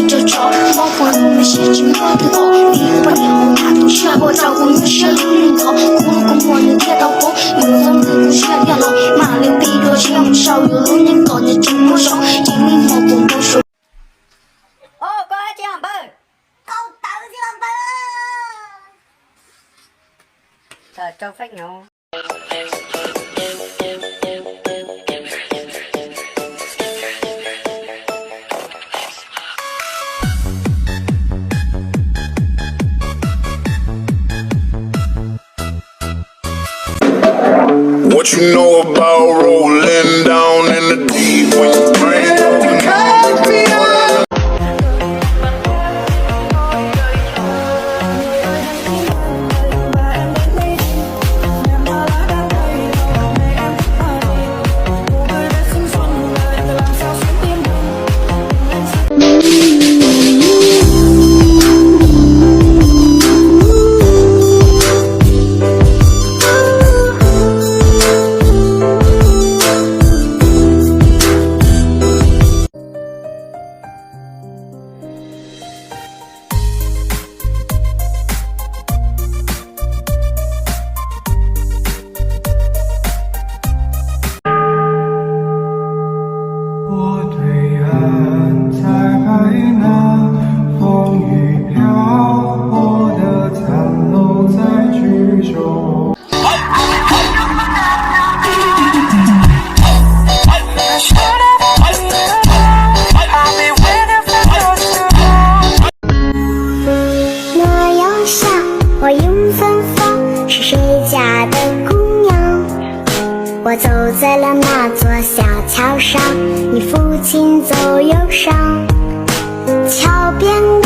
你这招，包括你们写进我的口，你把脸红大肚血，我照顾你血流人口，咕噜咕噜你铁道红，有人跟血电龙，马溜比多钱少，有路你搞你真不少，经历莫不不说。哦，过来这样办，高档这样办啊！周飞牛。What you know about rolling down in the deep when you bring the coffee on?我迎芬芳，是谁家的姑娘？我走在了那座小桥上，你父亲走忧伤，桥边。